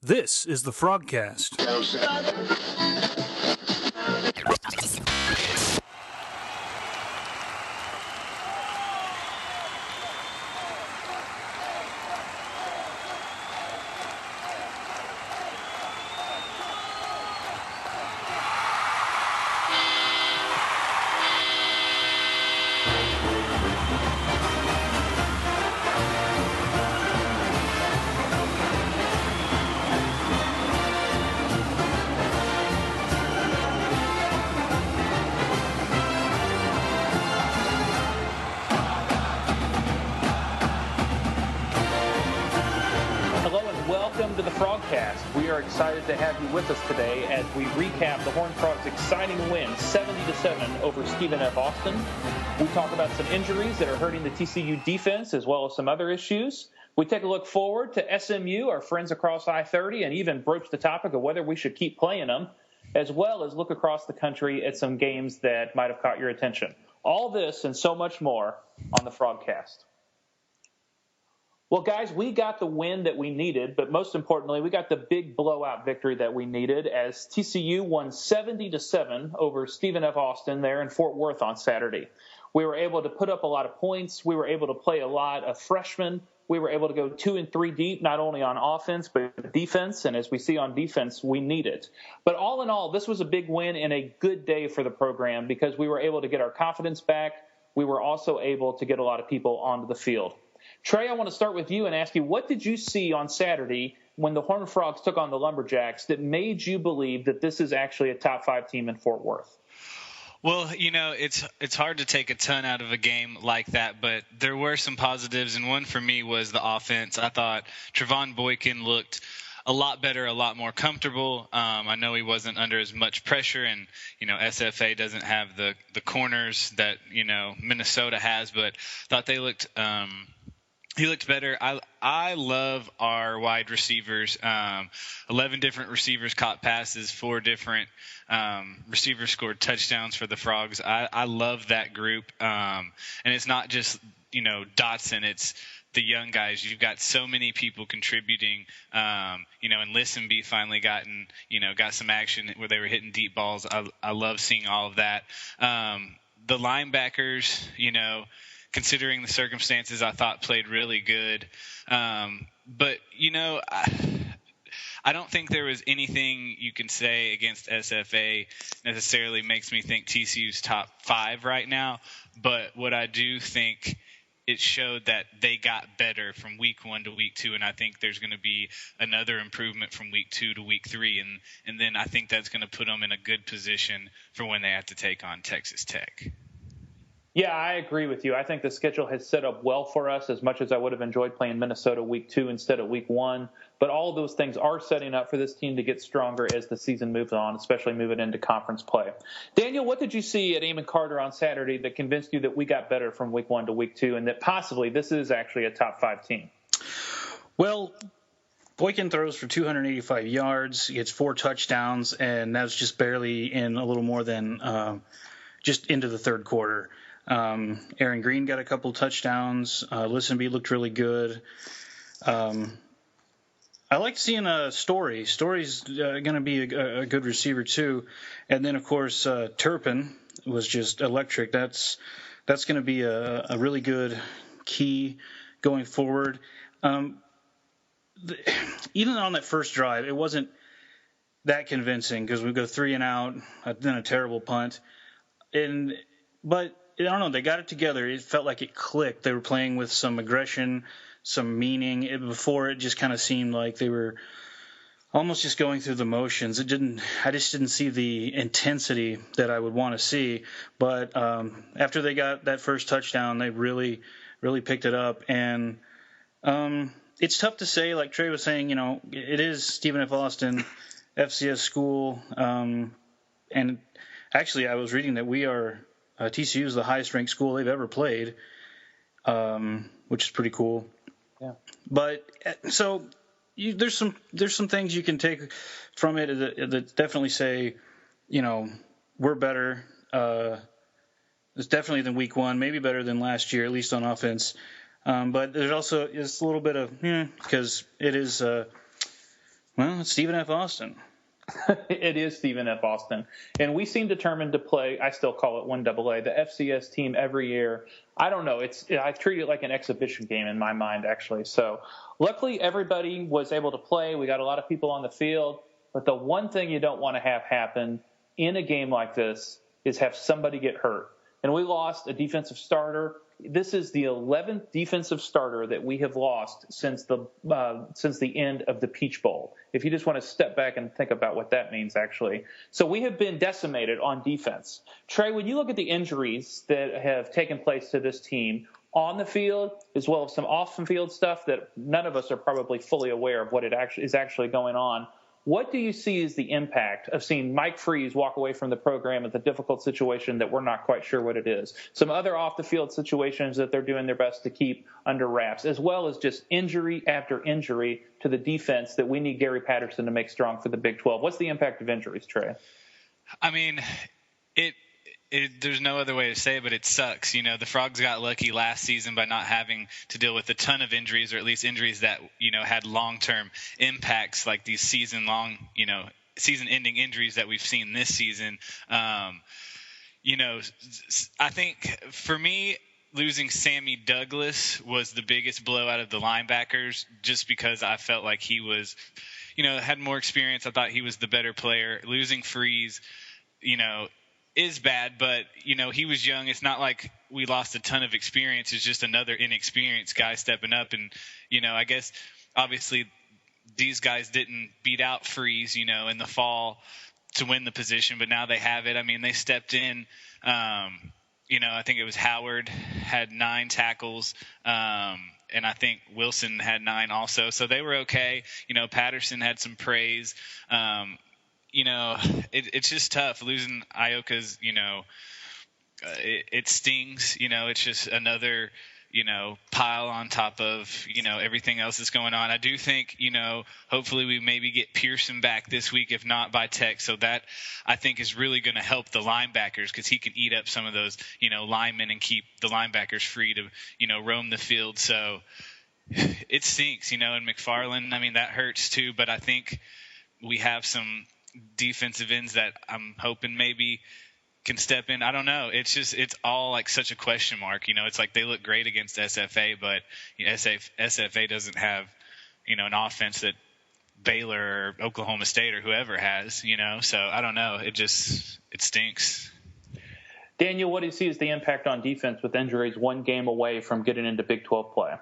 This is the FrogCast. Welcome to the FrogCast. We are excited to have you with us today as we recap the Horned Frogs' exciting win, 70-7 over Stephen F. Austin. We talk about some injuries that are hurting the TCU defense as well as some other issues. We take a look forward to SMU, our friends across I-30, and even broach the topic of whether we should keep playing them, as well as look across the country at some games that might have caught your attention. All this and so much more on the FrogCast. Well, guys, we got the win that we needed, but most importantly, we got the big blowout victory that we needed as TCU won 70-7 over Stephen F. Austin there in Fort Worth on Saturday. We were able to put up a lot of points. We were able to play a lot of freshmen. We were able to go 2 and 3 deep, not only on offense, but defense. And as we see on defense, we need it. But all in all, this was a big win and a good day for the program because we were able to get our confidence back. We were also able to get a lot of people onto the field. Trey, I want to start with you and ask you, what did you see on Saturday when the Horned Frogs took on the Lumberjacks that made you believe that this is actually a top 5 team in Fort Worth? Well, you know, it's hard to take a ton out of a game like that, but there were some positives, and one for me was the offense. I thought Trevon Boykin looked a lot better, a lot more comfortable. I know he wasn't under as much pressure, and, you know, SFA doesn't have the corners that, you know, Minnesota has, but thought they looked he looked better. I love our wide receivers. 11 different receivers caught passes, 4 different receivers scored touchdowns for the Frogs. I love that group. And it's not just, you know, Dotson. It's the young guys. You've got so many people contributing, you know, and Listenby finally got some action where they were hitting deep balls. I love seeing all of that. The linebackers, you know, considering the circumstances, I thought played really good. But, you know, I don't think there was anything you can say against SFA necessarily makes me think TCU's top 5 right now. But what I do think, it showed that they got better from week 1 to week 2, and I think there's going to be another improvement from week 2 to week 3, and then I think that's going to put them in a good position for when they have to take on Texas Tech. Yeah, I agree with you. I think the schedule has set up well for us, as much as I would have enjoyed playing Minnesota week 2 instead of week 1. But all of those things are setting up for this team to get stronger as the season moves on, especially moving into conference play. Daniel, what did you see at Amon Carter on Saturday that convinced you that we got better from week 1 to week 2 and that possibly this is actually a top 5 team? Well, Boykin throws for 285 yards, he gets 4 touchdowns, and that's just barely in a little more than just into the third quarter. Aaron Green got a couple touchdowns. Listenby looked really good. I like seeing Story. Story's going to be a good receiver too. And then, of course, Turpin was just electric. That's going to be a really good key going forward. Even on that first drive, it wasn't that convincing because we go 3 and out, then a terrible punt. But I don't know, they got it together. It felt like it clicked. They were playing with some aggression, some meaning. Before, it just kind of seemed like they were almost just going through the motions. I just didn't see the intensity that I would want to see. But after they got that first touchdown, they really, really picked it up. And it's tough to say, like Trey was saying, you know, it is Stephen F. Austin, FCS school. And actually, I was reading that we are TCU is the highest-ranked school they've ever played, which is pretty cool. Yeah. But so there's some things you can take from it that definitely say, you know, we're better. It's definitely than week 1, maybe better than last year, at least on offense. But there's also a little bit of because it is Well, it's Stephen F. Austin. It is Stephen F. Austin. And we seem determined to play, I still call it 1AA, the FCS team every year. I don't know. I treat it like an exhibition game in my mind, actually. So luckily, everybody was able to play. We got a lot of people on the field. But the one thing you don't want to have happen in a game like this is have somebody get hurt. And we lost a defensive starter. This is the 11th defensive starter that we have lost since the end of the Peach Bowl. If you just want to step back and think about what that means, actually. So we have been decimated on defense. Trey, when you look at the injuries that have taken place to this team on the field, as well as some off-the-field stuff that none of us are probably fully aware of what is actually going on, what do you see as the impact of seeing Mike Freeze walk away from the program at the difficult situation that we're not quite sure what it is? Some other off-the-field situations that they're doing their best to keep under wraps, as well as just injury after injury to the defense that we need Gary Patterson to make strong for the Big 12. What's the impact of injuries, Trey? I mean, there's no other way to say it, but it sucks. You know, the Frogs got lucky last season by not having to deal with a ton of injuries, or at least injuries that, you know, had long-term impacts like these season-ending injuries that we've seen this season. You know, I think for me, losing Sammy Douglas was the biggest blow out of the linebackers, just because I felt like he was, you know, had more experience. I thought he was the better player. Losing Freeze, you know, is bad, but, you know, he was young. It's not like we lost a ton of experience. It's just another inexperienced guy stepping up. And, you know, I guess obviously these guys didn't beat out Freeze, you know, in the fall to win the position, but now they have it. I mean, they stepped in. You know, I think it was Howard had 9 tackles, and I think Wilson had 9 also. So they were okay. You know, Patterson had some praise. You know, it's just tough losing Ioka's. You know, it stings. You know, it's just another, you know, pile on top of, you know, everything else that's going on. I do think, you know, hopefully we maybe get Pearson back this week, if not by Tech. So that, I think, is really going to help the linebackers, because he can eat up some of those, you know, linemen and keep the linebackers free to, you know, roam the field. So it stinks, you know, and McFarland, I mean, that hurts too. But I think we have some defensive ends that I'm hoping maybe can step in. I don't know. It's just, it's all like such a question mark. You know, it's like they look great against SFA, but you know, SFA doesn't have, you know, an offense that Baylor or Oklahoma State or whoever has, you know. So I don't know. It stinks. Daniel, what do you see as the impact on defense with injuries one game away from getting into Big 12 play?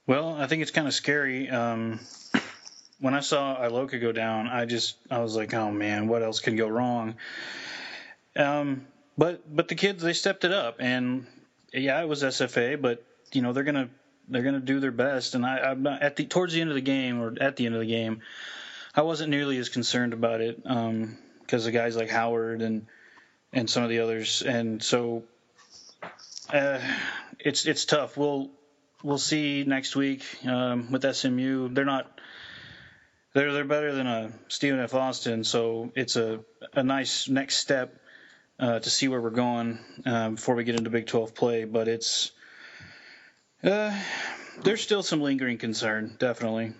Well, I think it's kind of scary. When I saw Iloka go down, I was like, oh man, what else can go wrong? But the kids, they stepped it up, and yeah, it was SFA, but you know, they're gonna do their best. And I'm not towards the end of the game, I wasn't nearly as concerned about it because of guys like Howard and some of the others, and so it's tough. We'll see next week with SMU. They're better than Stephen F. Austin, so it's a nice next step to see where we're going before we get into Big 12 play. But there's still some lingering concern, definitely.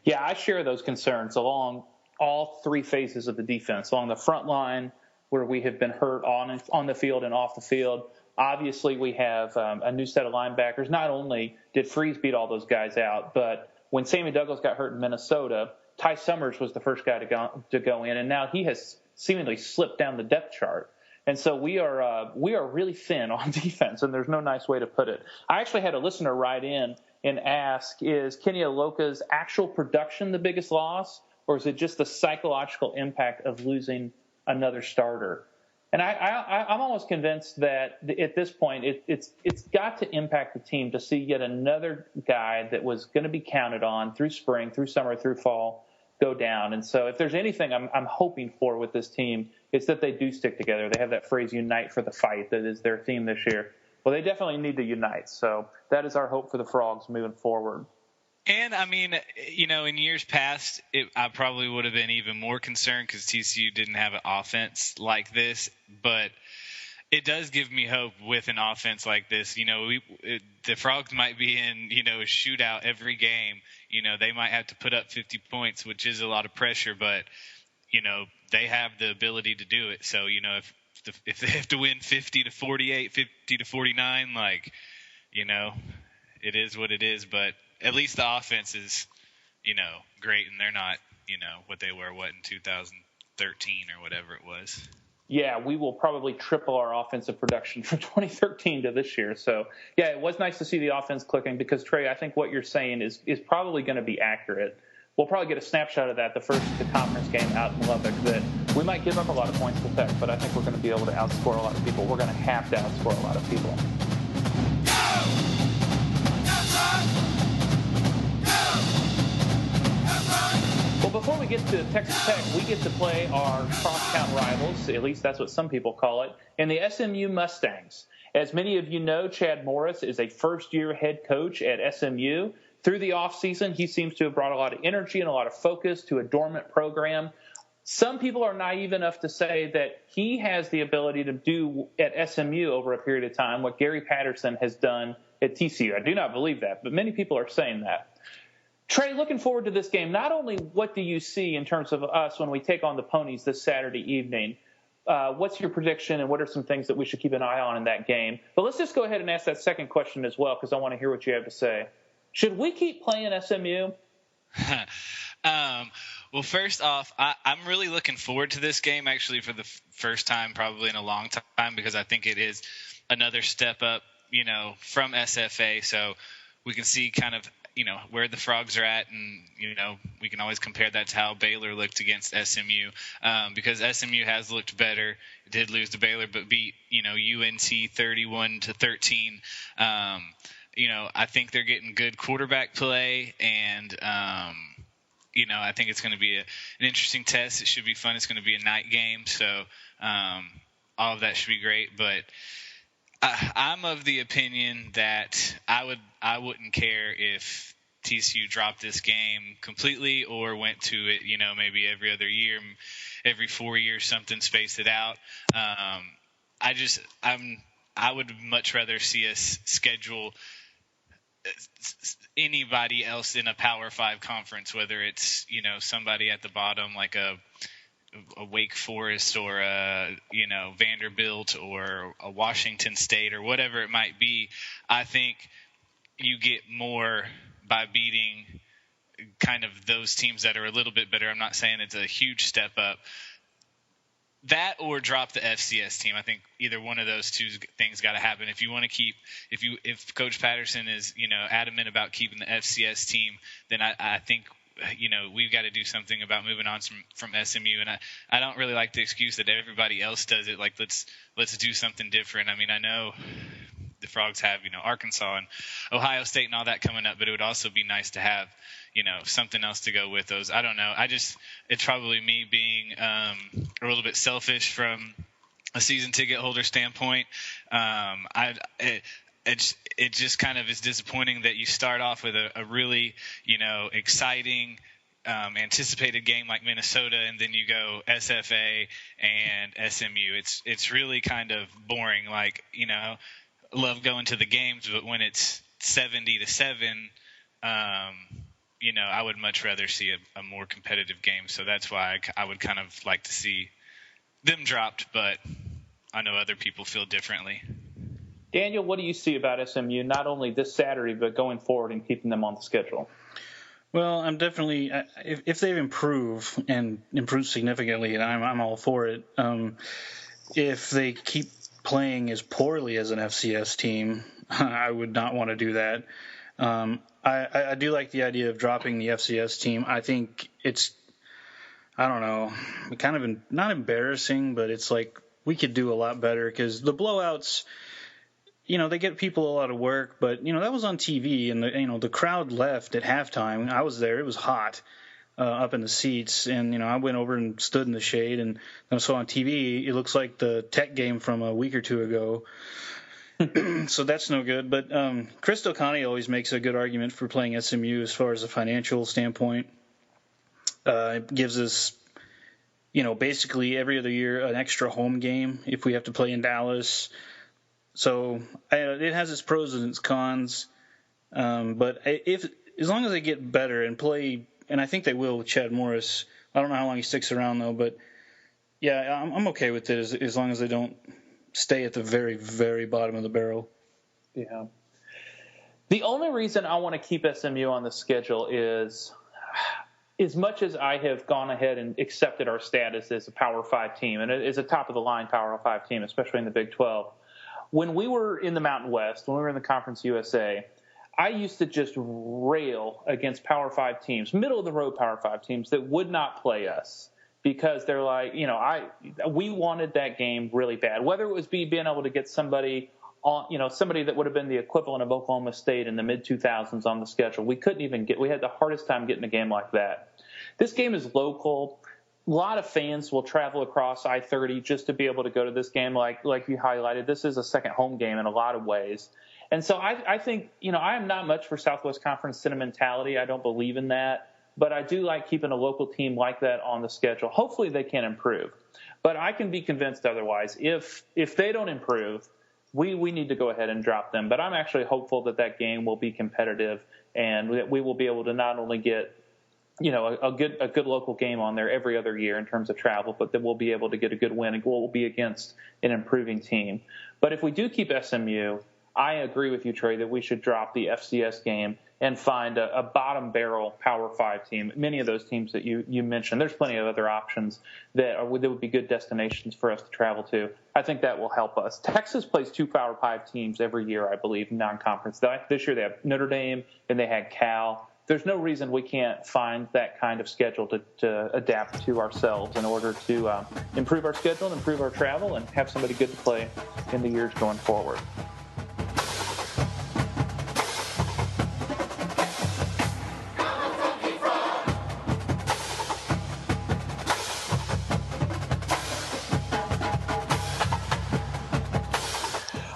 Yeah, I share those concerns along all 3 phases of the defense. Along the front line, where we have been hurt on the field and off the field. Obviously, we have a new set of linebackers. Not only did Freeze beat all those guys out, but when Sammy Douglas got hurt in Minnesota, Ty Summers was the first guy to go in, and now he has seemingly slipped down the depth chart. And so we are really thin on defense, and there's no nice way to put it. I actually had a listener write in and ask, is Kenny Aloka's actual production the biggest loss, or is it just the psychological impact of losing another starter? And I'm almost convinced that at this point it's got to impact the team to see yet another guy that was going to be counted on through spring, through summer, through fall go down. And so if there's anything I'm hoping for with this team, it's that they do stick together. They have that phrase, unite for the fight, that is their theme this year. Well, they definitely need to unite. So that is our hope for the Frogs moving forward. And, I mean, you know, in years past, I probably would have been even more concerned because TCU didn't have an offense like this. But it does give me hope with an offense like this. The Frogs might be in, a shootout every game. They might have to put up 50 points, which is a lot of pressure, but, they have the ability to do it. So, if they have to win 50-48, 50-49, it is what it is. But at least the offense is, great, and they're not, what they were, in 2013 or whatever it was. Yeah, we will probably triple our offensive production from 2013 to this year. So, yeah, it was nice to see the offense clicking because, Trey, I think what you're saying is probably going to be accurate. We'll probably get a snapshot of that the conference game out in Lubbock, that we might give up a lot of points to Tech, but I think we're going to be able to outscore a lot of people. We're going to have to outscore a lot of people. Well, before we get to Texas Tech, we get to play our crosstown rivals, at least that's what some people call it, in the SMU Mustangs. As many of you know, Chad Morris is a first-year head coach at SMU. Through the offseason, he seems to have brought a lot of energy and a lot of focus to a dormant program. Some people are naive enough to say that he has the ability to do at SMU over a period of time what Gary Patterson has done at TCU. I do not believe that, but many people are saying that. Trey, looking forward to this game, not only what do you see in terms of us when we take on the Ponies this Saturday evening, what's your prediction and what are some things that we should keep an eye on in that game? But let's just go ahead and ask that second question as well because I want to hear what you have to say. Should we keep playing SMU? Well, first off, I'm really looking forward to this game actually for the first time probably in a long time because I think it is another step up, from SFA. So we can see kind of, where the Frogs are at, and, we can always compare that to how Baylor looked against SMU because SMU has looked better. It did lose to Baylor, but beat, UNC 31-13. I think they're getting good quarterback play, and, I think it's going to be an interesting test. It should be fun. It's going to be a night game, so all of that should be great. But I'm of the opinion that I wouldn't care if TCU dropped this game completely or went to it, maybe every other year, every 4 years, something, space it out. I would much rather see us schedule anybody else in a Power 5 conference, whether it's, somebody at the bottom like a Wake Forest or a, Vanderbilt or a Washington State or whatever it might be. I think you get more by beating kind of those teams that are a little bit better. I'm not saying it's a huge step up. That or drop the FCS team. I think either one of those two things got to happen. If you want to keep, if Coach Patterson is, adamant about keeping the FCS team, then I think, we've got to do something about moving on from SMU. And I don't really like the excuse that everybody else does it. Like, let's do something different. I mean, I know the Frogs have, Arkansas and Ohio State and all that coming up, but it would also be nice to have, something else to go with those. I don't know. It's probably me being a little bit selfish from a season ticket holder standpoint. It just kind of is disappointing that you start off with a really, exciting, anticipated game like Minnesota, and then you go SFA and SMU. It's really kind of boring. Like, love going to the games, but when it's 70-7, I would much rather see a more competitive game. So that's why I would kind of like to see them dropped, but I know other people feel differently. Daniel, what do you see about SMU, not only this Saturday, but going forward and keeping them on the schedule? Well, I'm definitely if they've improved and improved significantly, and I'm all for it. If they keep playing as poorly as an FCS team, I would not want to do that. I do like the idea of dropping the FCS team. I think it's, I don't know, kind of not embarrassing, but it's like we could do a lot better because the blowouts, they get people a lot of work, but, that was on TV and the crowd left at halftime. I was there. It was hot up in the seats. And, I went over and stood in the shade and I saw on TV, it looks like the Tech game from a week or two ago. So that's no good. But Chris Delcani always makes a good argument for playing SMU as far as a financial standpoint. It gives us, basically every other year an extra home game if we have to play in Dallas. So it has its pros and its cons. But if as long as they get better and play, and I think they will with Chad Morris. I don't know how long he sticks around though, but yeah, I'm okay with it as long as they don't stay at the very, very bottom of the barrel. Yeah. The only reason I want to keep SMU on the schedule is, as much as I have gone ahead and accepted our status as a Power 5 team, and it is a top-of-the-line Power 5 team, especially in the Big 12, when we were in the Mountain West, when we were in the Conference USA, I used to just rail against Power 5 teams, middle-of-the-road Power 5 teams that would not play us because they're like, we wanted that game really bad, whether it was being able to get somebody – somebody that would have been the equivalent of Oklahoma State in the mid-2000s on the schedule. We couldn't even we had the hardest time getting a game like that. This game is local. A lot of fans will travel across I-30 just to be able to go to this game. Like you highlighted, this is a second home game in a lot of ways. And so I think, I am not much for Southwest Conference sentimentality. I don't believe in that. But I do like keeping a local team like that on the schedule. Hopefully they can improve. But I can be convinced otherwise. If they don't improve, we need to go ahead and drop them. But I'm actually hopeful that game will be competitive and that we will be able to not only get, a good local game on there every other year in terms of travel, but that we'll be able to get a good win and we'll be against an improving team. But if we do keep SMU, I agree with you, Trey, that we should drop the FCS game and find a bottom barrel Power 5 team. Many of those teams that you mentioned, there's plenty of other options that would be good destinations for us to travel to. I think that will help us. Texas plays 2 Power 5 teams every year, I believe, non-conference. This year they have Notre Dame and they had Cal. There's no reason we can't find that kind of schedule to adapt to ourselves in order to improve our schedule and improve our travel and have somebody good to play in the years going forward.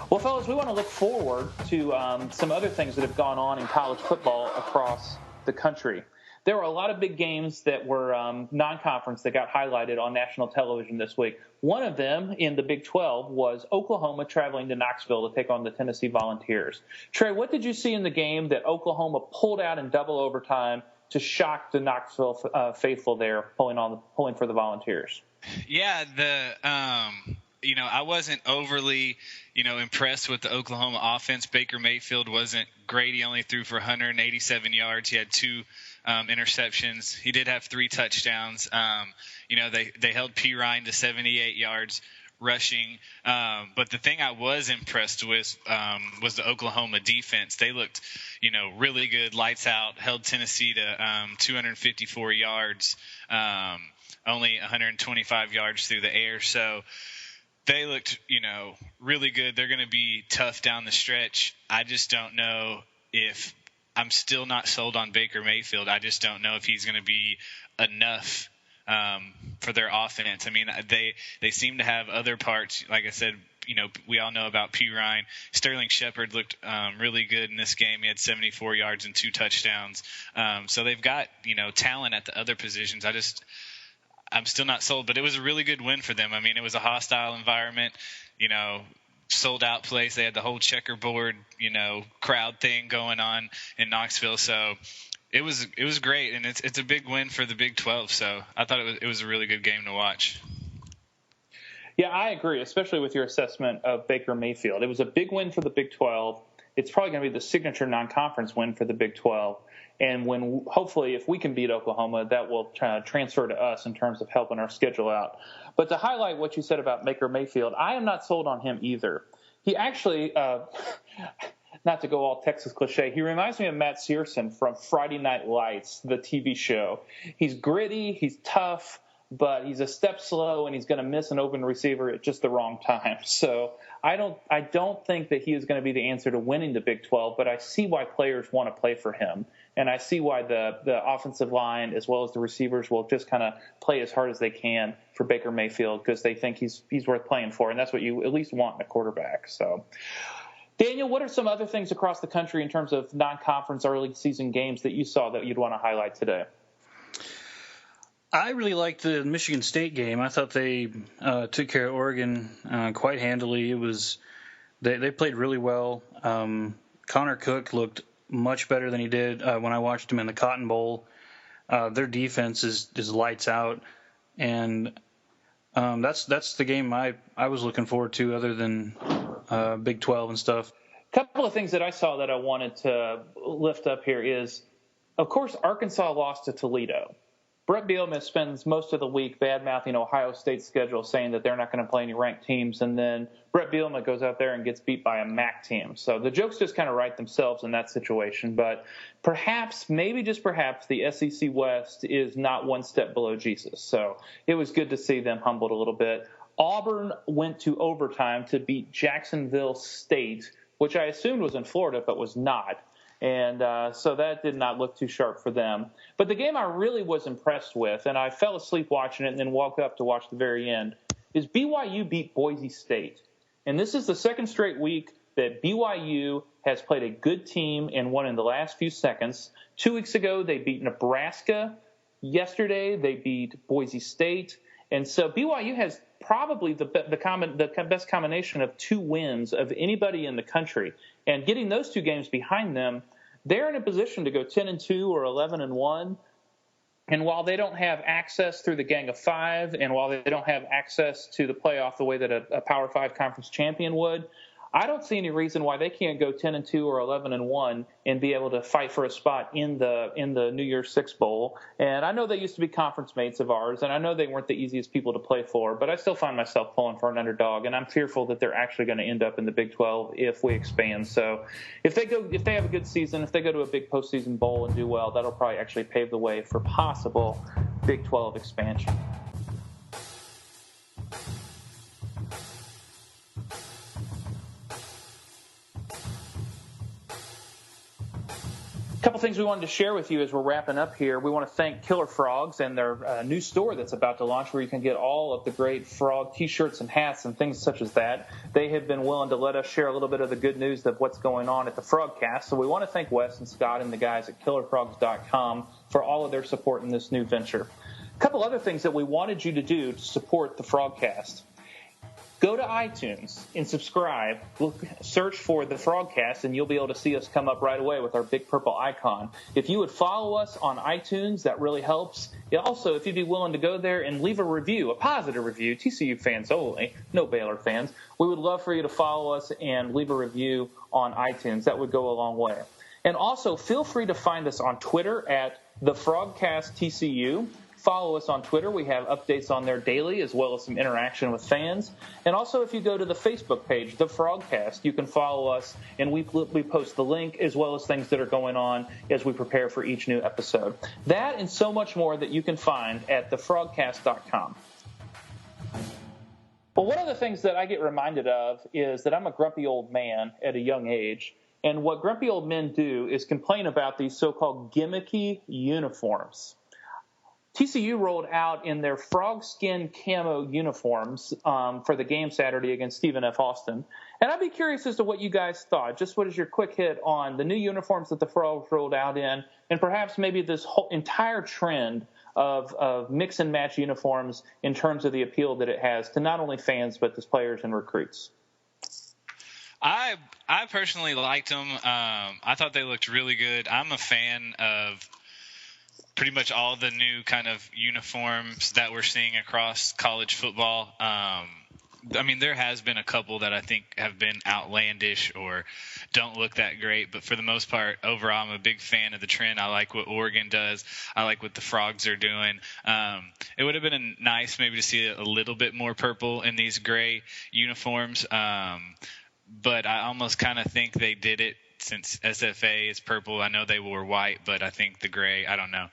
Well, fellas, we want to look forward to some other things that have gone on in college football across the country. There were a lot of big games that were non-conference that got highlighted on national television this week. One of them in the Big 12 was Oklahoma traveling to Knoxville to take on the Tennessee Volunteers. Trey, what did you see in the game that Oklahoma pulled out in double overtime to shock the Knoxville faithful there, pulling for the Volunteers? Yeah, I wasn't overly, impressed with the Oklahoma offense. Baker Mayfield wasn't great. He only threw for 187 yards. He had 2 interceptions. He did have 3 touchdowns. They held P. Ryan to 78 yards rushing. But the thing I was impressed with was the Oklahoma defense. They looked, really good, lights out, held Tennessee to 254 yards, only 125 yards through the air. So they looked, really good. They're going to be tough down the stretch. I just don't know if – I'm still not sold on Baker Mayfield. I just don't know if he's going to be enough for their offense. I mean, they seem to have other parts. Like I said, we all know about P. Ryan. Sterling Shepard looked really good in this game. He had 74 yards and 2 touchdowns. So they've got, talent at the other positions. I'm still not sold, but it was a really good win for them. I mean, it was a hostile environment, sold out place. They had the whole checkerboard, crowd thing going on in Knoxville. So it was great, and it's a big win for the Big 12. So I thought it was a really good game to watch. Yeah, I agree, especially with your assessment of Baker Mayfield. It was a big win for the Big 12. It's probably going to be the signature non-conference win for the Big 12. And hopefully, if we can beat Oklahoma, that will transfer to us in terms of helping our schedule out. But to highlight what you said about Baker Mayfield, I am not sold on him either. He actually, not to go all Texas cliche, he reminds me of Matt Searson from Friday Night Lights, the TV show. He's gritty, he's tough, but he's a step slow, and he's going to miss an open receiver at just the wrong time. So I don't think that he is going to be the answer to winning the Big 12, but I see why players want to play for him. And I see why the offensive line as well as the receivers will just kind of play as hard as they can for Baker Mayfield because they think he's worth playing for, and that's what you at least want in a quarterback. So, Daniel, what are some other things across the country in terms of non-conference early season games that you saw that you'd want to highlight today? I really liked the Michigan State game. I thought they took care of Oregon quite handily. They played really well. Connor Cook looked much better than he did when I watched him in the Cotton Bowl. Their defense is lights out, and that's the game I was looking forward to, other than Big 12 and stuff. A couple of things that I saw that I wanted to lift up here is, of course, Arkansas lost to Toledo. Brett Bielema spends most of the week bad-mouthing Ohio State's schedule, saying that they're not going to play any ranked teams, and then Brett Bielema goes out there and gets beat by a MAC team. So the jokes just kind of write themselves in that situation. But perhaps, maybe just perhaps, the SEC West is not one step below Jesus. So it was good to see them humbled a little bit. Auburn went to overtime to beat Jacksonville State, which I assumed was in Florida, but was not. And so that did not look too sharp for them. But the game I really was impressed with, and I fell asleep watching it and then woke up to watch the very end, is BYU beat Boise State. And this is the second straight week that BYU has played a good team and won in the last few seconds. 2 weeks ago, they beat Nebraska. Yesterday, they beat Boise State. And so BYU has probably the best combination of 2 wins of anybody in the country. And getting those 2 games behind them, they're in a position to go 10-2 or 11-1. And while they don't have access through the Gang of Five, and while they don't have access to the playoff the way that a Power 5 conference champion would, I don't see any reason why they can't go 10-2 or 11-1 and be able to fight for a spot in the New Year's Six Bowl. And I know they used to be conference mates of ours, and I know they weren't the easiest people to play for, but I still find myself pulling for an underdog, and I'm fearful that they're actually going to end up in the Big 12 if we expand. So if they have a good season, if they go to a big postseason bowl and do well, that'll probably actually pave the way for possible Big 12 expansion. A couple things we wanted to share with you as we're wrapping up here. We want to thank Killer Frogs and their new store that's about to launch, where you can get all of the great frog T-shirts and hats and things such as that. They have been willing to let us share a little bit of the good news of what's going on at the FrogCast. So we want to thank Wes and Scott and the guys at KillerFrogs.com for all of their support in this new venture. A couple other things that we wanted you to do to support the FrogCast. Go to iTunes and subscribe. Search for the FrogCast, and you'll be able to see us come up right away with our big purple icon. If you would follow us on iTunes, that really helps. Also, if you'd be willing to go there and leave a review, a positive review, TCU fans only, no Baylor fans, we would love for you to follow us and leave a review on iTunes. That would go a long way. And also, feel free to find us on Twitter at the FrogCast TCU. Follow us on Twitter. We have updates on there daily, as well as some interaction with fans. And also, if you go to the Facebook page, The FrogCast, you can follow us, and we post the link, as well as things that are going on as we prepare for each new episode. That and so much more that you can find at thefrogcast.com. Well, one of the things that I get reminded of is that I'm a grumpy old man at a young age. And what grumpy old men do is complain about these so-called gimmicky uniforms. TCU rolled out in their frog skin camo uniforms for the game Saturday against Stephen F. Austin. And I'd be curious as to what you guys thought. Just what is your quick hit on the new uniforms that the Frogs rolled out in, and perhaps maybe this whole entire trend of mix and match uniforms in terms of the appeal that it has to not only fans but to players and recruits? I personally liked them. I thought they looked really good. I'm a fan of pretty much all the new kind of uniforms that we're seeing across college football. I mean, there has been a couple that I think have been outlandish or don't look that great, but for the most part, overall, I'm a big fan of the trend. I like what Oregon does. I like what the Frogs are doing. It would have been nice maybe to see a little bit more purple in these gray uniforms, but I almost kind of think they did it since SFA is purple. I know they wore white, but I think the gray, I don't know.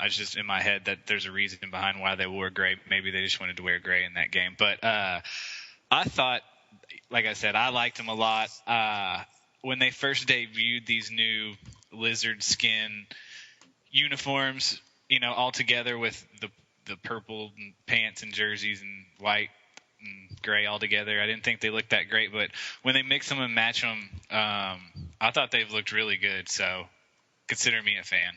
It's just in my head that there's a reason behind why they wore gray. Maybe they just wanted to wear gray in that game. But I thought, like I said, I liked them a lot. When they first debuted these new lizard skin uniforms, all together with the purple pants and jerseys and white and gray all together, I didn't think they looked that great. But when they mix them and match them, I thought they've looked really good. So consider me a fan.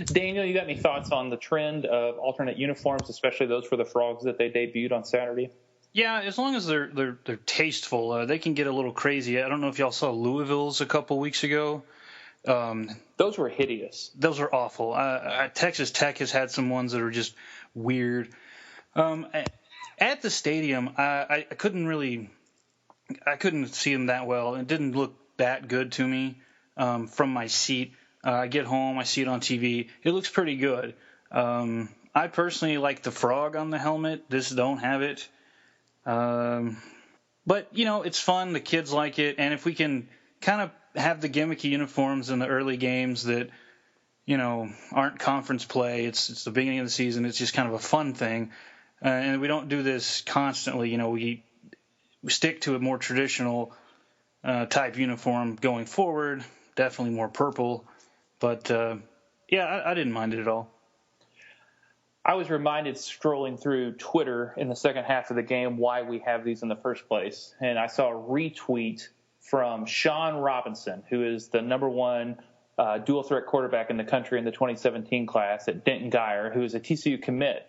Daniel, you got any thoughts on the trend of alternate uniforms, especially those for the Frogs that they debuted on Saturday? Yeah, as long as they're tasteful, they can get a little crazy. I don't know if y'all saw Louisville's a couple weeks ago. Those were hideous. Those are awful. Texas Tech has had some ones that are just weird. At the stadium, I couldn't see them that well. It didn't look that good to me from my seat. I get home, I see it on TV. It looks pretty good. I personally like the frog on the helmet. This don't have it. But, it's fun. The kids like it. And if we can kind of have the gimmicky uniforms in the early games that, aren't conference play, it's the beginning of the season, it's just kind of a fun thing. And we don't do this constantly. We stick to a more traditional type uniform going forward, definitely more purple. But, I didn't mind it at all. I was reminded scrolling through Twitter in the second half of the game why we have these in the first place. And I saw a retweet from Sean Robinson, who is the number one dual threat quarterback in the country in the 2017 class at Denton Guyer, who is a TCU commit.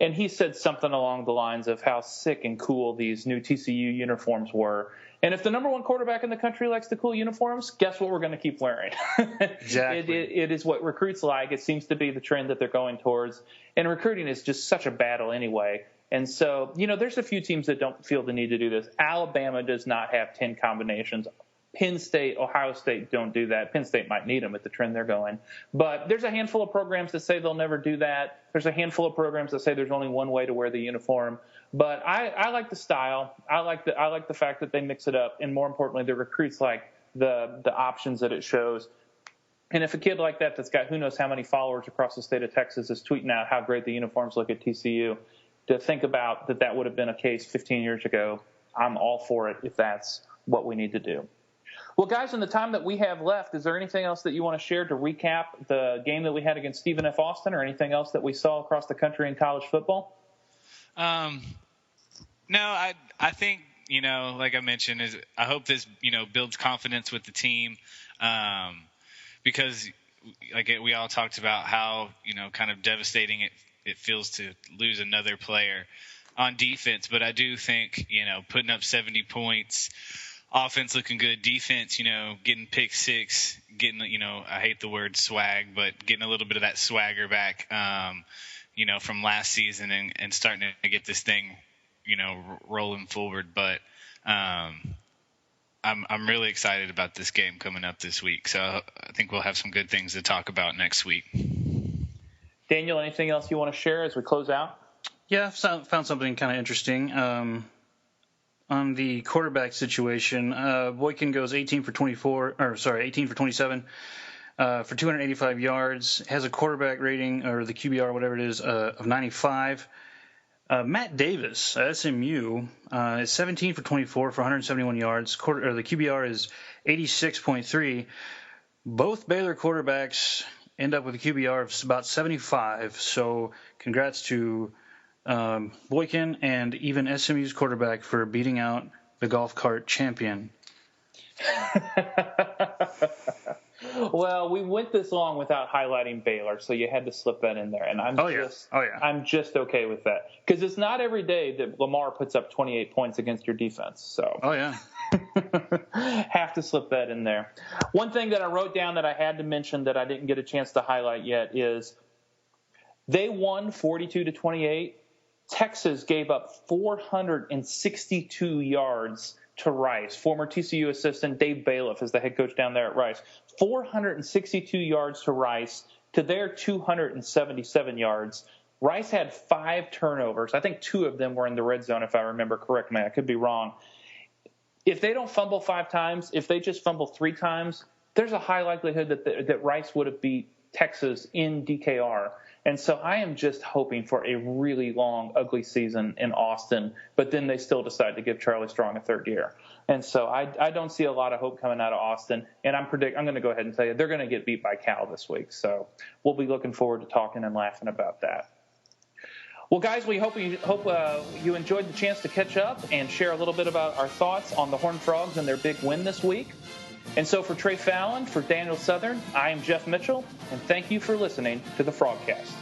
And he said something along the lines of how sick and cool these new TCU uniforms were. And if the number one quarterback in the country likes the cool uniforms, guess what we're going to keep wearing? Exactly. It is what recruits like. It seems to be the trend that they're going towards. And recruiting is just such a battle anyway. And so, there's a few teams that don't feel the need to do this. Alabama does not have 10 combinations. Penn State, Ohio State don't do that. Penn State might need them at the trend they're going. But there's a handful of programs that say they'll never do that. There's a handful of programs that say there's only one way to wear the uniform. But I like the style. I like the fact that they mix it up. And more importantly, the recruits like the options that it shows. And if a kid like that's got who knows how many followers across the state of Texas is tweeting out how great the uniforms look at TCU, to think about that would have been a case 15 years ago, I'm all for it if that's what we need to do. Well, guys, in the time that we have left, is there anything else that you want to share to recap the game that we had against Stephen F. Austin, or anything else that we saw across the country in college football? No, I think, like I mentioned, I hope this, builds confidence with the team, because like we all talked about how, kind of devastating it feels to lose another player on defense. But I do think, putting up 70 points, offense looking good, defense, getting pick six, getting, I hate the word swag, but getting a little bit of that swagger back, from last season and starting to get this thing, rolling forward. But I'm really excited about this game coming up this week. So I think we'll have some good things to talk about next week. Daniel, anything else you want to share as we close out? Yeah, I found something kind of interesting. On the quarterback situation, Boykin goes 18 for 27 for 285 yards, has a quarterback rating, or the QBR, whatever it is, of 95. Matt Davis at SMU is 17 for 24 for 171 yards. The QBR is 86.3. Both Baylor quarterbacks end up with a QBR of about 75. So congrats to Boykin and even SMU's quarterback for beating out the golf cart champion. Well, we went this long without highlighting Baylor, so you had to slip that in there, and I'm just okay with that, because it's not every day that Lamar puts up 28 points against your defense. So have to slip that in there. One thing that I wrote down that I had to mention that I didn't get a chance to highlight yet is they won 42-28. Texas gave up 462 yards to Rice. Former TCU assistant Dave Bailiff is the head coach down there at Rice. 462 yards to Rice to their 277 yards. Rice had 5 turnovers. I think 2 of them were in the red zone, if I remember correctly. I could be wrong. If they don't fumble 5 times, if they just fumble 3 times, there's a high likelihood that Rice would have beat Texas in DKR. And so I am just hoping for a really long, ugly season in Austin, but then they still decide to give Charlie Strong a 3rd year. And so I don't see a lot of hope coming out of Austin. And I'm going to go ahead and tell you they're going to get beat by Cal this week. So we'll be looking forward to talking and laughing about that. Well, guys, we hope you enjoyed the chance to catch up and share a little bit about our thoughts on the Horned Frogs and their big win this week. And so for Trey Fallon, for Daniel Southern, I am Jeff Mitchell, and thank you for listening to the FrogCast.